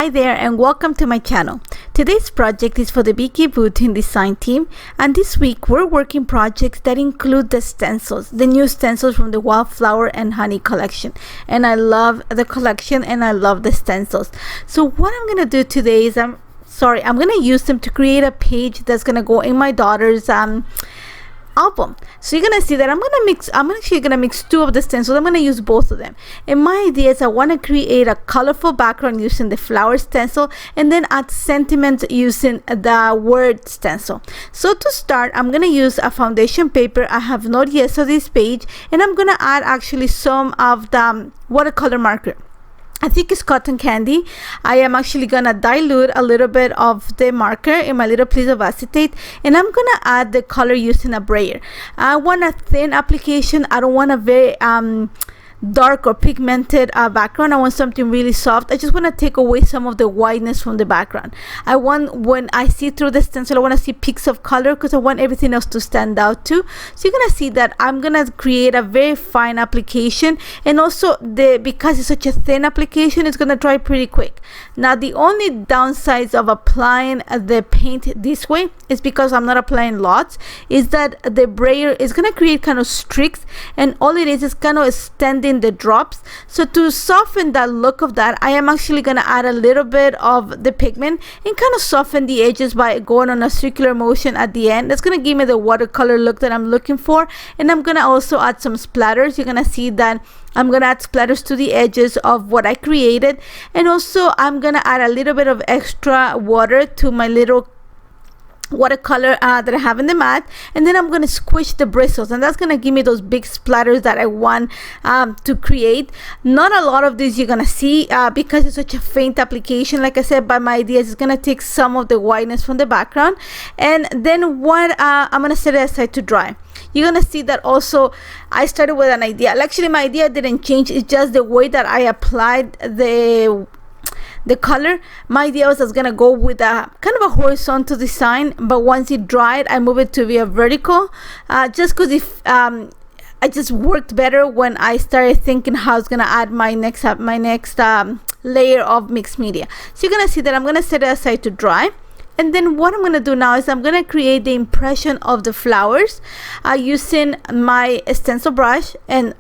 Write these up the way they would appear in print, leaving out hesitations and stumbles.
Hi there and welcome to my channel. Today's project is for the Vicki Boutin design team, and this week we're working projects that include the stencils, the new stencils from the Wildflower and Honey collection. And I love the collection and I love the stencils. So what I'm going to do today is I'm going to use them to create a page that's going to go in my daughter's album. So you're gonna see that I'm actually gonna mix two of the stencils. I'm gonna use both of them, and my idea is I want to create a colorful background using the flower stencil and then add sentiment using the word stencil. So to start, I'm gonna use a foundation paper. I have not yet saw this page, and I'm gonna add actually some of the watercolor marker. I think it's cotton candy. I am actually gonna dilute a little bit of the marker in my little piece of acetate, and I'm gonna add the color using a brayer. I want a thin application. I don't want a very dark or pigmented background. I want something really soft. I just want to take away some of the whiteness from the background. I want, when I see through the stencil, I want to see peaks of color because I want everything else to stand out too. So you're gonna see that I'm gonna create a very fine application, and also because it's such a thin application, it's gonna dry pretty quick. Now the only downsides of applying the paint this way is because I'm not applying lots, is that the brayer is gonna create kind of streaks, and all it is kind of extending the drops. So to soften that look of that, I am actually going to add a little bit of the pigment and kind of soften the edges by going on a circular motion at the end. That's going to give me the watercolor look that I'm looking for. And I'm going to also add some splatters. You're going to see that I'm going to add splatters to the edges of what I created, and also I'm going to add a little bit of extra water to my little watercolor that I have in the mat, and then I'm going to squish the bristles, and that's going to give me those big splatters that I want to create. Not a lot of these you're going to see because it's such a faint application, like I said, but my idea is going to take some of the whiteness from the background, and then what I'm going to set it aside to dry. You're gonna see that also I started with an idea. Actually, my idea didn't change. It's just the way that I applied the color. My idea was I was gonna go with a kind of a horizontal design, but once it dried, I moved it to be a vertical, just because if I just worked better when I started thinking how I was gonna add my next layer of mixed media. So you're gonna see that I'm gonna set it aside to dry. And then what I'm going to do now is I'm going to create the impression of the flowers using my stencil brush and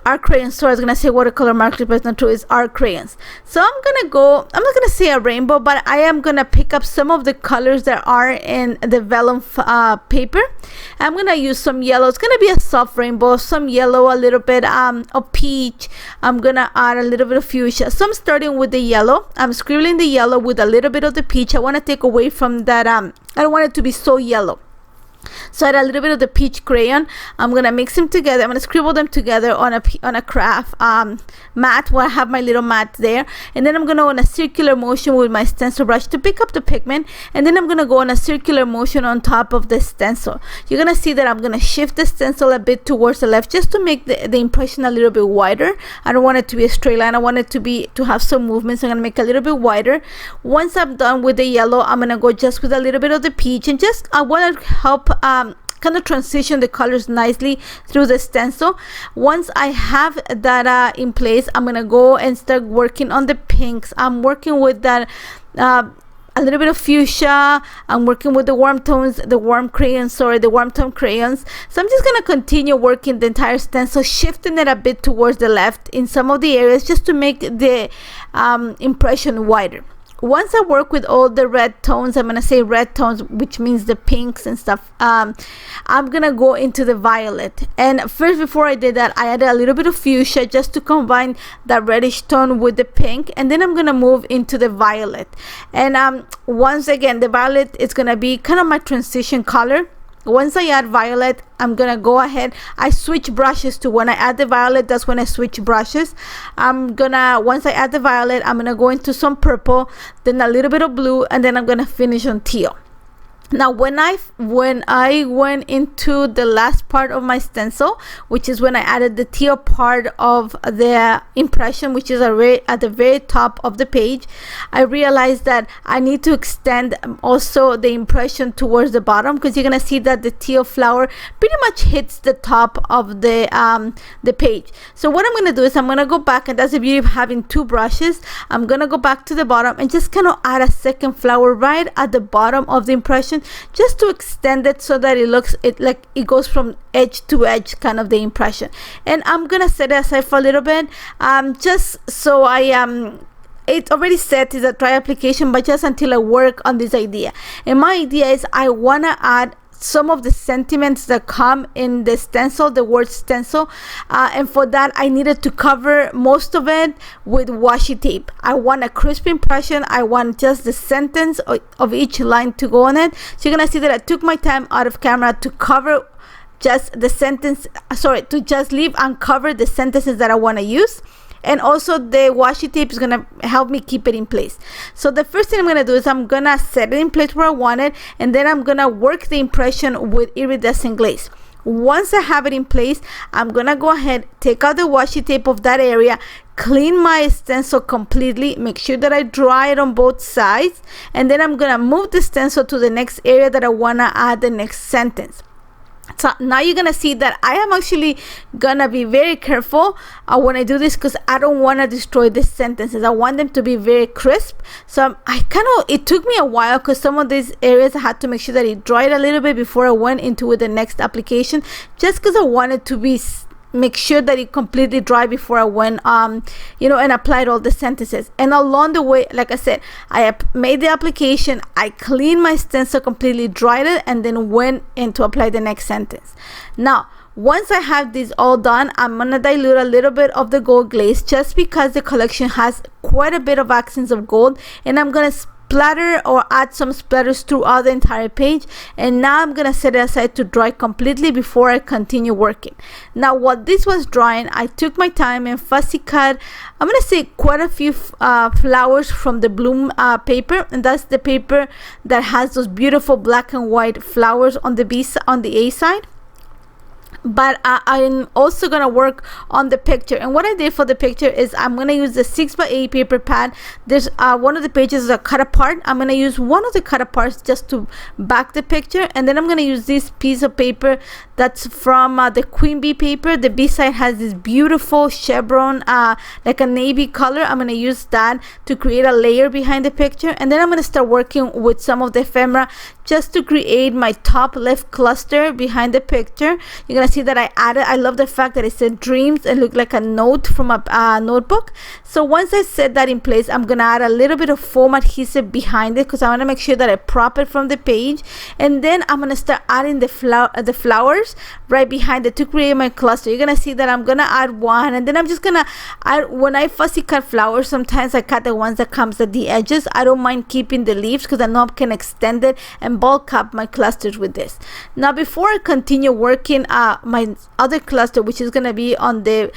art crayons. So I was gonna say watercolor markers, but it's not true, it's art crayons. So I'm not gonna say a rainbow, but I am gonna pick up some of the colors that are in the vellum paper. I'm gonna use some yellow. It's gonna be a soft rainbow, some yellow, a little bit of peach. I'm gonna add a little bit of fuchsia. So I'm starting with the yellow. I'm scribbling the yellow with a little bit of the peach. I want to take away from that I don't want it to be so yellow. So I add a little bit of the peach crayon. I'm gonna mix them together. I'm gonna scribble them together on a craft mat where I have my little mat there, and then I'm gonna go on a circular motion with my stencil brush to pick up the pigment, and then I'm gonna go on a circular motion on top of the stencil. You're gonna see that I'm gonna shift the stencil a bit towards the left just to make the impression a little bit wider. I don't want it to be a straight line. I want it to have some movement, so I'm gonna make it a little bit wider. Once I'm done with the yellow, I'm gonna go just with a little bit of the peach, and just I want to help kind of transition the colors nicely through the stencil. Once I have that in place, I'm gonna go and start working on the pinks. I'm working with that a little bit of fuchsia. I'm working with the warm tones, the warm tone crayons. So I'm just gonna continue working the entire stencil, shifting it a bit towards the left in some of the areas just to make the impression wider. Once I work with all the red tones, I'm gonna say red tones, which means the pinks and stuff, I'm gonna go into the violet. And first, before I did that, I added a little bit of fuchsia just to combine that reddish tone with the pink, and then I'm gonna move into the violet. And once again, the violet is gonna be kind of my transition color. Once I add violet, I'm gonna go ahead, I switch brushes to when I add the violet. That's when I switch brushes. Once I add the violet, I'm gonna go into some purple, then a little bit of blue, and then I'm gonna finish on teal. Now when I went into the last part of my stencil, which is when I added the teal part of the impression, which is at the very top of the page, I realized that I need to extend also the impression towards the bottom, because you're gonna see that the teal flower pretty much hits the top of the page. So what I'm gonna do is I'm gonna go back, and that's the beauty of having two brushes. I'm gonna go back to the bottom and just kind of add a second flower right at the bottom of the impression, just to extend it so that it looks like it goes from edge to edge, kind of the impression. And I'm gonna set it aside for a little bit, just so it already set is a dry application, but just until I work on this idea. And my idea is I want to add some of the sentiments that come in the stencil, the word stencil, and for that I needed to cover most of it with washi tape. I want a crisp impression. I want just the sentence of each line to go on it. So you're gonna see that I took my time out of camera to cover just the sentence, to just leave uncovered the sentences that I want to use. And also the washi tape is gonna help me keep it in place. So the first thing I'm gonna do is I'm gonna set it in place where I want it, and then I'm gonna work the impression with iridescent glaze. Once I have it in place, I'm gonna go ahead, take out the washi tape of that area, clean my stencil completely, make sure that I dry it on both sides, and then I'm gonna move the stencil to the next area that I wanna add the next sentence. So now you're gonna see that I am actually gonna be very careful when I do this, because I don't want to destroy the sentences. I want them to be very crisp. So it took me a while, because some of these areas I had to make sure that it dried a little bit before I went into the next application, just because I wanted to make sure that it completely dry before I went and applied all the sentences. And along the way, like I said, I made the application, I cleaned my stencil completely, dried it, and then went in to apply the next sentence. Now once I have this all done, I'm gonna dilute a little bit of the gold glaze, just because the collection has quite a bit of accents of gold, and I'm gonna splatter or add some splatters throughout the entire page. And now I'm gonna set it aside to dry completely before I continue working. Now while this was drying, I took my time and fussy cut, I'm gonna say, quite a few flowers from the bloom paper, and that's the paper that has those beautiful black and white flowers on the A side. But I'm also gonna work on the picture, and what I did for the picture is I'm gonna use the 6x8 paper pad. There's one of the pages is cut apart. I'm gonna use one of the cut aparts just to back the picture, and then I'm gonna use this piece of paper that's from the Queen Bee paper. The B side has this beautiful chevron, like a navy color. I'm gonna use that to create a layer behind the picture, and then I'm gonna start working with some of the ephemera just to create my top left cluster behind the picture. You're gonna see that I love the fact that it said dreams and looked like a note from a notebook. So once I set that in place, I'm gonna add a little bit of foam adhesive behind it, because I want to make sure that I prop it from the page, and then I'm gonna start adding the flowers right behind it to create my cluster. You're gonna see that I'm gonna add one, and then I'm just gonna add, when I fussy cut flowers, sometimes I cut the ones that comes at the edges. I don't mind keeping the leaves, because I know I can extend it and bulk up my clusters with this. Now before I continue working my other cluster, which is gonna be on the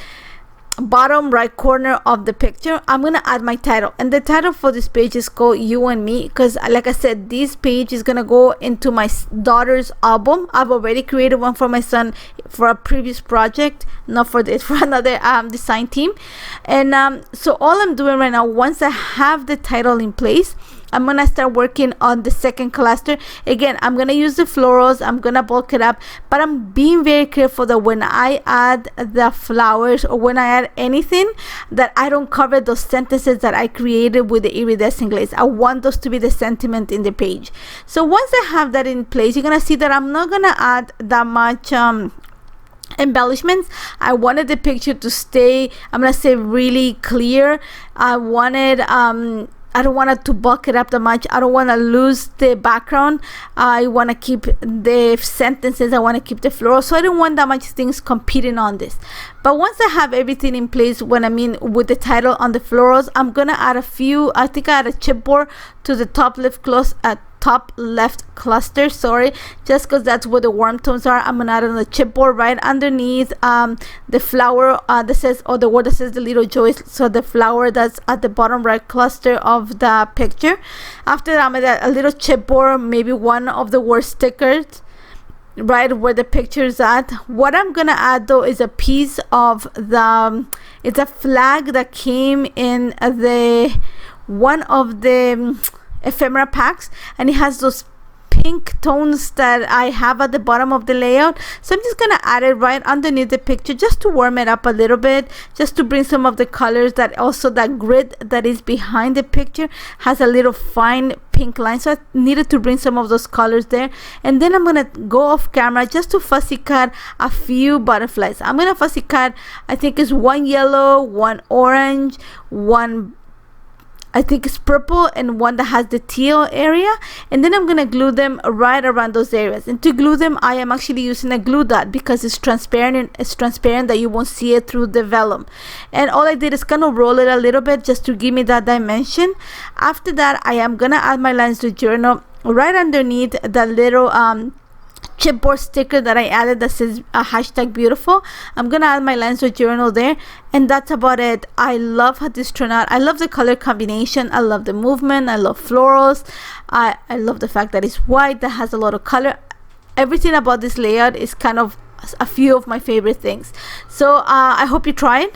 bottom right corner of the picture, I'm gonna add my title, and the title for this page is called You and Me, because like I said, this page is gonna go into my daughter's album. I've already created one for my son for a previous project, not for this, for another design team. And so all I'm doing right now, once I have the title in place, I'm gonna start working on the second cluster. Again, I'm gonna use the florals, I'm gonna bulk it up, but I'm being very careful that when I add the flowers or when I add anything, that I don't cover those sentences that I created with the iridescent glaze. I want those to be the sentiment in the page. So once I have that in place, you're gonna see that I'm not gonna add that much embellishments. I wanted the picture to stay, I'm gonna say, really clear. I don't want it to bulk it up that much. I don't want to lose the background. I want to keep the sentences. I want to keep the floral. So I don't want that much things competing on this. But once I have everything in place, with the title on the florals, I'm going to add a few, I think I add a chipboard to the top left top left cluster, sorry, just because that's where the warm tones are. I'm gonna add on the chipboard right underneath the flower that says, or the word that says the little joy. So the flower that's at the bottom right cluster of the picture. After that, I'm gonna add a little chipboard, maybe one of the word stickers right where the picture is at. What I'm gonna add though is a piece of the, it's a flag that came in the one of the ephemera packs, and it has those pink tones that I have at the bottom of the layout. So I'm just gonna add it right underneath the picture just to warm it up a little bit, just to bring some of the colors, that also that grid that is behind the picture has a little fine pink line, so I needed to bring some of those colors there. And then I'm gonna go off camera just to fussy cut a few butterflies. I'm gonna fussy cut, I think it's one yellow, one orange, one I think it's purple, and one that has the teal area, and then I'm gonna glue them right around those areas. And to glue them, I am actually using a glue dot because it's transparent, and it's transparent that you won't see it through the vellum. And all I did is kind of roll it a little bit just to give me that dimension. After that, I am gonna add my lines to journal right underneath the little chipboard sticker that I added that says hashtag beautiful. I'm gonna add my lines with journal there, and that's about it. I love how this turned out. I love the color combination, I love the movement, I love florals, I love the fact that it's white, that has a lot of color. Everything about this layout is kind of a few of my favorite things. So I hope you try it.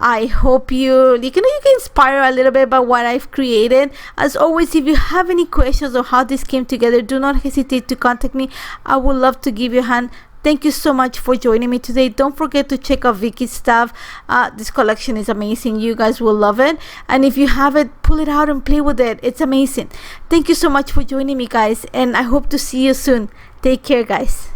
I hope you can inspire a little bit by what I've created. As always, if you have any questions on how this came together, do not hesitate to contact me. I would love to give you a hand. Thank you so much for joining me today. Don't forget to check out Vicki's stuff. This collection is amazing. You guys will love it. And if you have it, pull it out and play with it. It's amazing. Thank you so much for joining me, guys. And I hope to see you soon. Take care, guys.